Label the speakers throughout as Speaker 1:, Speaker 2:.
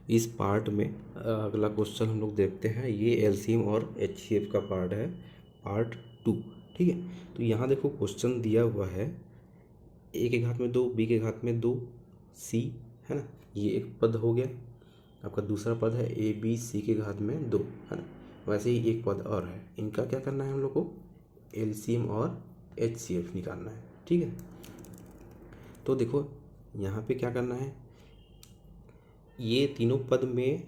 Speaker 1: इस पार्ट में अगला क्वेश्चन हम लोग देखते हैं। ये एलसीएम और एचसीएफ का पार्ट है, पार्ट 2। ठीक है, तो यहाँ देखो क्वेश्चन दिया हुआ है ए के घात में 2, बी के घात में 2, सी, है ना। ये एक पद हो गया। आपका दूसरा पद है ए बी सी के घात में 2, है ना। वैसे ही एक पद और है, इनका क्या करना है हम लोग को, एलसीएम और एचसीएफ निकालना है। ठीक है, तो देखो यहाँ पे क्या करना है, ये तीनों पद में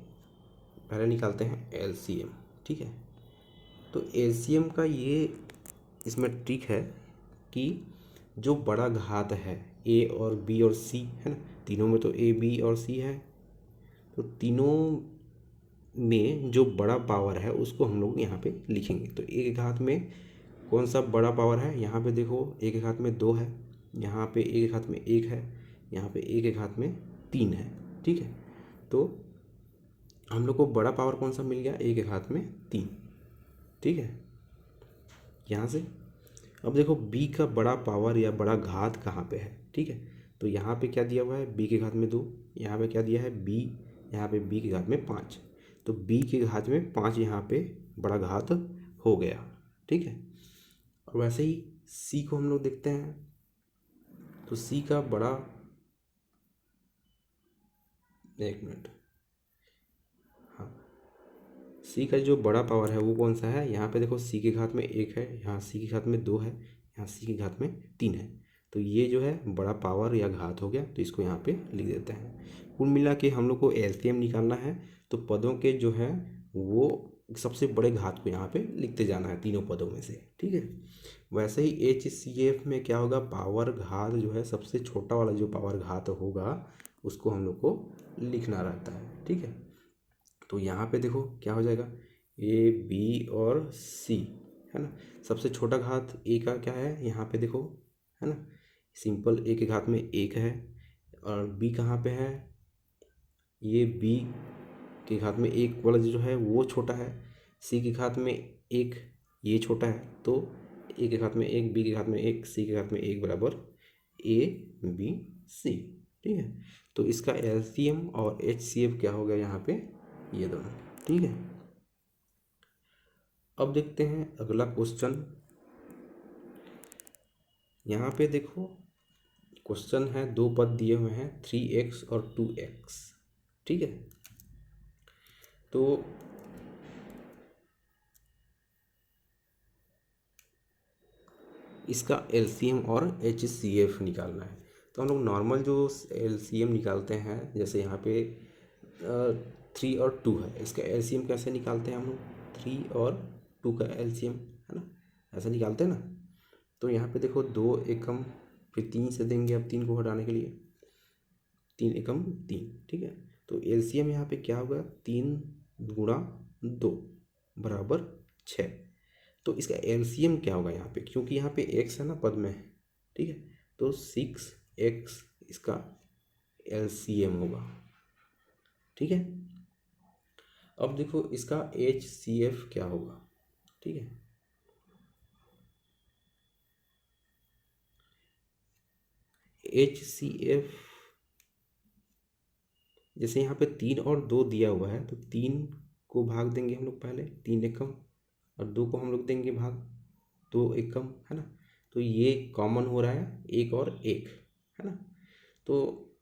Speaker 1: पहले निकालते हैं एलसीएम। ठीक है, तो एलसीएम का ये इसमें ट्रिक है कि जो बड़ा घात है ए और बी और सी, है ना, तीनों में तो ए बी और सी है, तो तीनों में जो बड़ा पावर है उसको हम लोग यहाँ पे लिखेंगे। तो ए के घात में कौन सा बड़ा पावर है, यहाँ पे देखो ए के घात में 2 है, यहाँ पे ए के घात में 1 है, यहाँ पे ए के घात में 3 है। ठीक है, तो हम लोग को बड़ा पावर कौन सा मिल गया, ए के घात में 3। ठीक है, यहाँ से अब देखो बी का बड़ा पावर या बड़ा घात कहाँ पे है। ठीक है, तो यहाँ पे क्या दिया हुआ है, बी के घात में 2, यहाँ पे क्या दिया है बी, यहाँ पे बी के घात में 5, तो बी के घात में 5 यहाँ पे बड़ा घात हो गया। ठीक है, और वैसे ही सी को हम लोग देखते हैं, तो सी का बड़ा, एक मिनट, हाँ, सी का जो बड़ा पावर है वो कौन सा है, यहाँ पे देखो सी के घात में 1 है, यहाँ सी के घात में 2 है, यहाँ सी के घात में 3 है, तो ये जो है बड़ा पावर या घात हो गया, तो इसको यहाँ पे लिख देते हैं। कुल मिला के हम लोग को एलसीएम निकालना है, तो पदों के जो है वो सबसे बड़े घात को यहाँ पे लिखते जाना है तीनों पदों में से। ठीक है, वैसे ही एचसीएफ में क्या होगा, पावर घात जो है सबसे छोटा वाला जो पावर घात होगा उसको हम लोग को लिखना रहता है। ठीक है, तो यहाँ पे देखो क्या हो जाएगा, ए बी और सी, है ना। सबसे छोटा घात ए का क्या है, यहाँ पे देखो, है ना, सिंपल ए के घात में 1 है, और बी कहाँ पे है, ये बी के घात में 1 वाला जो है वो छोटा है, सी के घात में 1 ये छोटा है, तो ए के घात में 1, बी के घात में 1, सी के घात में 1 बराबर ए बी सी। ठीक है, तो इसका एलसीएम और एचसीएफ क्या हो गया यहाँ पे, ये दोनों। ठीक है, अब देखते हैं अगला क्वेश्चन। यहाँ पे देखो क्वेश्चन है, दो पद दिए हुए हैं 3x और 2x। ठीक है, तो इसका एलसीएम और एचसीएफ निकालना है। तो हम लोग नॉर्मल जो एलसीएम निकालते हैं, जैसे यहाँ पे 3 और 2 है, इसका एलसीएम कैसे निकालते हैं हम लोग, 3 और 2 का एलसीएम, है ना, ऐसा निकालते हैं ना। तो यहाँ पे देखो 2 एकम, फिर 3 से देंगे अब 3 को हटाने के लिए, 3 एकम 3। ठीक है, तो एलसीएम यहाँ पे क्या होगा, 3 गुणा 2 बराबर 6। तो इसका एलसीएम क्या होगा यहाँ पे, क्योंकि यहाँ पे एक्स है ना पद में। ठीक है, तो 6x इसका एलसीएम होगा। ठीक है, अब देखो इसका एचसीएफ क्या होगा। ठीक है, एचसीएफ जैसे यहाँ पे 3 और 2 दिया हुआ है, तो 3 को भाग देंगे हम लोग पहले, 3 एकम, और 2 को हम लोग देंगे भाग, 2 एकम, है ना। तो ये कॉमन हो रहा है 1 और 1, है ना। तो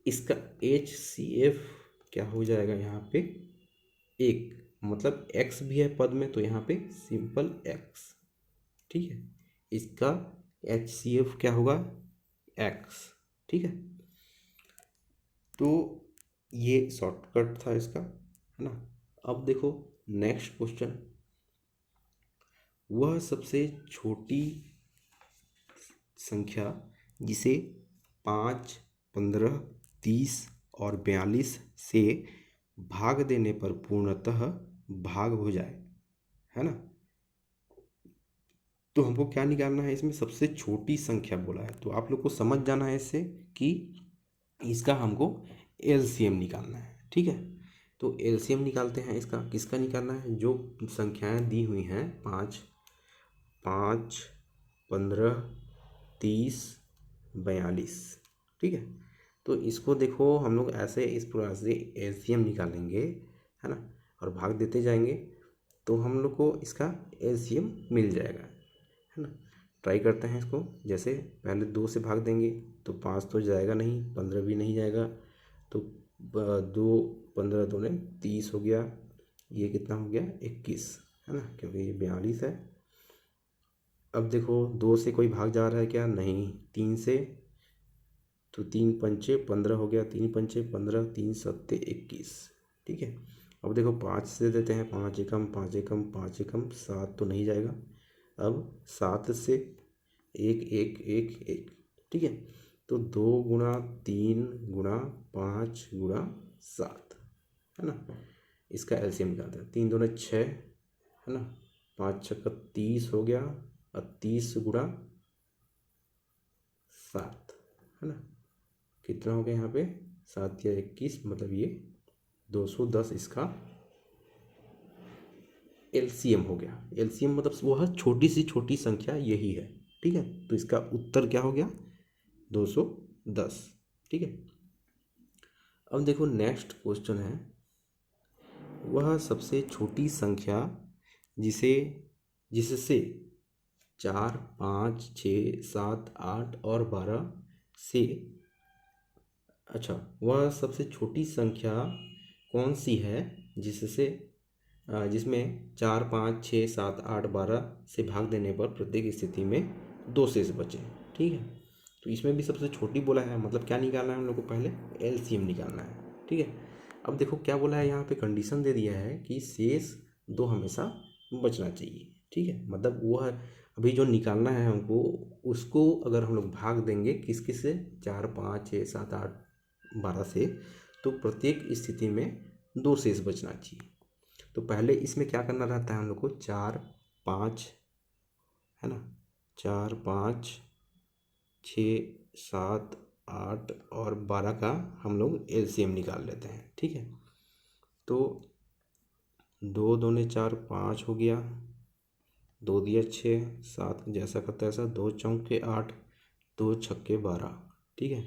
Speaker 1: इसका एच सी एफ क्या हो जाएगा यहाँ पे, 1, मतलब x भी है पद में, तो यहाँ पे सिंपल x। ठीक है, इसका एच सी एफ क्या होगा, x। ठीक है, तो ये शॉर्टकट था इसका, है ना। अब देखो नेक्स्ट क्वेश्चन, वह सबसे छोटी संख्या जिसे 5, 15, 30 और 42 से भाग देने पर पूर्णतः भाग हो जाए, है ना। तो हमको क्या निकालना है, इसमें सबसे छोटी संख्या बोला है, तो आप लोग को समझ जाना है इससे कि इसका हमको एलसीएम निकालना है। ठीक है, तो एलसीएम निकालते हैं। इसका किसका निकालना है, जो संख्याएं दी हुई हैं 5, 15, 30, 42। ठीक है, तो इसको देखो हम लोग ऐसे इस प्रकार से एलसीएम निकालेंगे, है ना, और भाग देते जाएंगे तो हम लोग को इसका एलसीएम मिल जाएगा, है ना। ट्राई करते हैं इसको। जैसे पहले 2 से भाग देंगे तो 5 तो जाएगा नहीं, 15 भी नहीं जाएगा, तो 2 15 दूने 30 हो गया। ये कितना हो गया 21, है ना, क्योंकि ये 42 है। अब देखो 2 से कोई भाग जा रहा है क्या? नहीं। 3 से, तो 3 पंचे 15 हो गया, 3 पंचे 15, 3 सत्ते 21, ठीक है। अब देखो 5 से देते हैं, 5 एकम 5 एकम 5 एकम 7 तो नहीं जाएगा। अब 7 से 1 1 1 1, ठीक है। तो 2 गुणा 3 गुणा 5 गुणा 7, है ना। इसका एलसीएम निकालते हैं। 3 दूने 6, है ना, 5 छक्का 30 हो गया, और 30 गुणा 7, है ना, कितना हो गया यहाँ पे 7 या 21, मतलब ये 210 इसका एलसीएम हो गया। एलसीएम मतलब वह छोटी सी छोटी संख्या यही है, ठीक है। तो इसका उत्तर क्या हो गया 210, ठीक है। अब देखो नेक्स्ट क्वेश्चन है, वह सबसे छोटी संख्या जिसे जिससे 4 5 6 7 8 और 12 से, अच्छा, वह सबसे छोटी संख्या कौन सी है जिससे जिसमें 4 5 6 7 8 12 से भाग देने पर प्रत्येक स्थिति में 2 शेष बचे, ठीक है। तो इसमें भी सबसे छोटी बोला है, मतलब क्या निकालना है हम लोग को? पहले एलसीएम निकालना है, ठीक है। अब देखो क्या बोला है यहाँ पे, कंडीशन दे दिया है कि शेष 2 हमेशा बचना चाहिए, ठीक है। मतलब वो है अभी जो निकालना है हमको, उसको अगर हम लोग भाग देंगे किस किस से, 4 5 6 7 8 12 से, तो प्रत्येक स्थिति में 2 शेष बचना चाहिए। तो पहले इसमें क्या करना रहता है हम लोग को, 4 5, है ना, 4 5 6 7 8 और 12 का हम लोग एलसीएम निकाल लेते हैं, ठीक है। तो 2 दूने 4 5 हो गया, 2 दिया 6 7 जैसा का तैसा, 2 चौके 8 2 छक्के 12, ठीक है।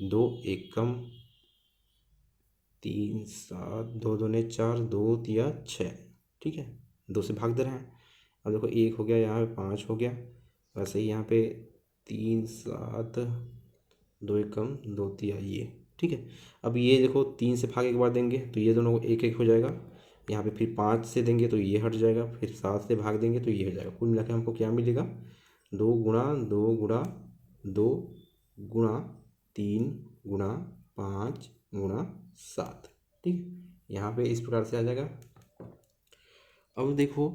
Speaker 1: 2 एकम 3 7, 2 दूने 4 2 दिया 6, ठीक है। 2 से भाग दे रहे हैं। अब देखो 1 हो गया, यहाँ पे 5 हो गया, वैसे ही यहाँ पे 3 7 2 एकम 2 दिया ये, ठीक है। अब ये देखो 3 से भाग एक बार देंगे तो ये दोनों को 1 1 हो जाएगा। यहाँ पे फिर 5 से देंगे तो ये हट जाएगा, फिर 7 से भाग देंगे तो ये हो जाएगा। कुल मिला के हमको क्या मिलेगा, 2 गुणा 2 गुणा 2 गुणा 3 गुणा 5 गुणा 7, ठीक है। यहाँ पे इस प्रकार से आ जाएगा। अब देखो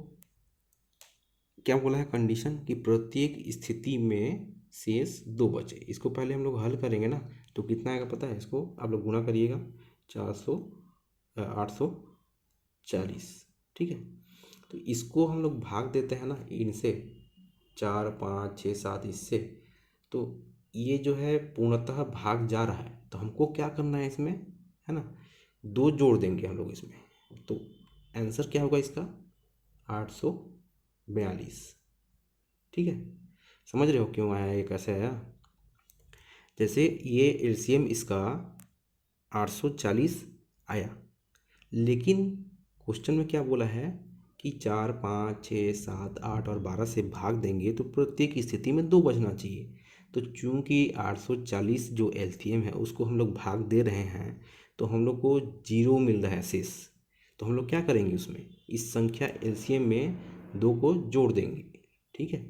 Speaker 1: क्या बोला है कंडीशन, कि प्रत्येक स्थिति में शेष 2 बचे। इसको पहले हम लोग हल करेंगे ना, तो कितना आएगा पता है? इसको आप लोग गुणा करिएगा, 400 840, ठीक है। तो इसको हम लोग भाग देते हैं ना इनसे, 4 5 6 7 इससे, तो ये जो है पूर्णतः भाग जा रहा है। तो हमको क्या करना है इसमें, है ना, 2 जोड़ देंगे हम लोग इसमें। तो आंसर क्या होगा इसका, 842, ठीक है। समझ रहे हो क्यों आया, ये कैसे आया? जैसे ये एलसीएम इसका 840 आया, लेकिन क्वेश्चन में क्या बोला है कि 4 5 6 7 8 और 12 से भाग देंगे तो प्रत्येक स्थिति में 2 बचना चाहिए। तो चूंकि 840 जो एलसीएम है उसको हम लोग भाग दे रहे हैं, तो हम लोग को 0 मिल रहा है शेष। तो हम लोग क्या करेंगे, उसमें इस संख्या एलसीएम में 2 को जोड़ देंगे, ठीक है।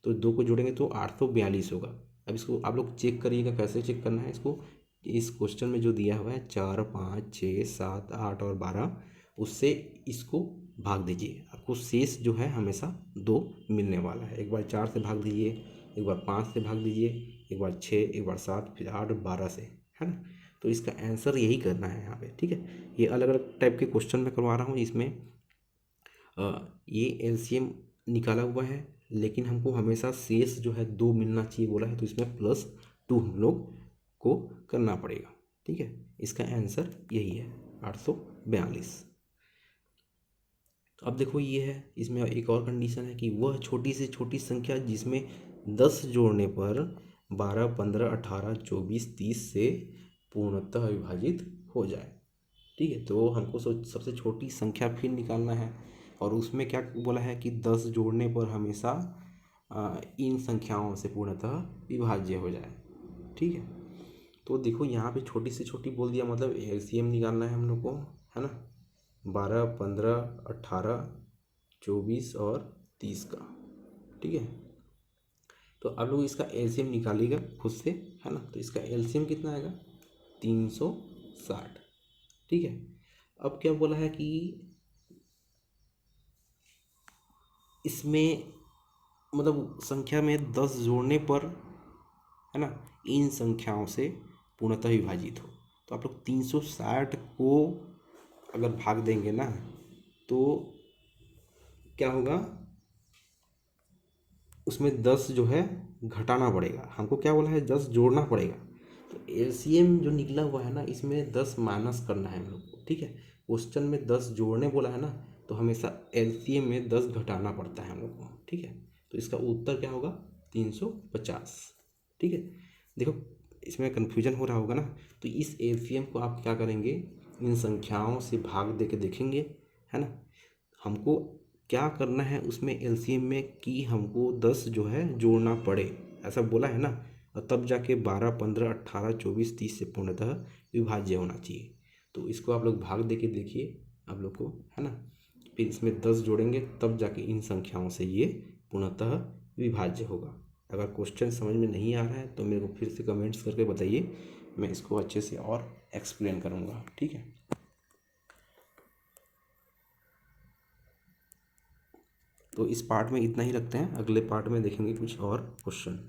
Speaker 1: तो 2 को जोड़ेंगे तो 842 होगा। अब इसको आप लोग चेक करिएगा, कैसे चेक करना है इसको। इस क्वेश्चन में जो दिया हुआ है 4 5 6 7 8 और 12, उससे इसको भाग दीजिए, आपको शेष जो है हमेशा 2 मिलने वाला है। एक बार 4 से भाग दीजिए, एक बार 5 से भाग दीजिए, एक बार 6, एक बार 7, फिर 8 12 से, है ना। तो इसका आंसर यही करना है यहाँ पे, ठीक है। ये अलग अलग टाइप के क्वेश्चन में करवा रहा हूँ। इसमें ये एलसीएम निकाला हुआ है, लेकिन हमको हमेशा शेष जो है 2 मिलना चाहिए बोला है, तो इसमें +2 हम लोग को करना पड़ेगा, ठीक है। इसका आंसर यही है 842। अब देखो ये है, इसमें एक और कंडीशन है कि वह छोटी से छोटी संख्या जिसमें 10 जोड़ने पर 12, 15, 18, 24, 30 से पूर्णतः विभाजित हो जाए। ठीक है, तो हमको सबसे छोटी संख्या फिर निकालना है और उसमें क्या बोला है कि 10 जोड़ने पर हमेशा इन संख्याओं से पूर्णतः विभाज्य हो जाए। ठीक है, तो देखो यहाँ पे छोटी से छोटी बोल दिया, मतलब एलसीएम निकालना है हम लोग को, है ना। 12, 15, 18, 24 और 30 का। ठीक है, तो आप लोग इसका एलसीएम निकालिएगा खुद से, है ना। तो इसका एलसीएम कितना आएगा? 360। ठीक है, अब क्या बोला है कि इसमें मतलब संख्या में 10 जोड़ने पर, है ना, इन संख्याओं से पूर्णतः विभाजित हो। तो आप लोग 360 को अगर भाग देंगे ना तो क्या होगा, उसमें 10 जो है घटाना पड़ेगा। हमको क्या बोला है, 10 जोड़ना पड़ेगा। तो एलसीएम जो निकला हुआ है ना, इसमें 10 माइनस करना है हम लोग को। ठीक है, क्वेश्चन में 10 जोड़ने बोला है ना, तो हमेशा एलसीएम में 10 घटाना पड़ता है हम लोग को। ठीक है, तो इसका उत्तर क्या होगा? 350। ठीक है, देखो इसमें कन्फ्यूजन हो रहा होगा ना, तो इस एलसीएम को आप क्या करेंगे, इन संख्याओं से भाग दे के देखेंगे, है ना। हमको क्या करना है उसमें एलसीएम में कि हमको 10 जो है जोड़ना पड़े, ऐसा बोला है ना, और तब जाके 12, 15, 18, 24, 30 से पूर्णतः विभाज्य होना चाहिए। तो इसको आप लोग भाग दे के देखिए आप लोग को, है ना। फिर इसमें 10 जोड़ेंगे तब जाके इन संख्याओं से ये पूर्णतः विभाज्य होगा। अगर क्वेश्चन समझ में नहीं आ रहा है तो मेरे को फिर से कमेंट्स करके बताइए, मैं इसको अच्छे से और एक्सप्लेन करूँगा। ठीक है, तो इस पार्ट में इतना ही रखते हैं, अगले पार्ट में देखेंगे कुछ और क्वेश्चन।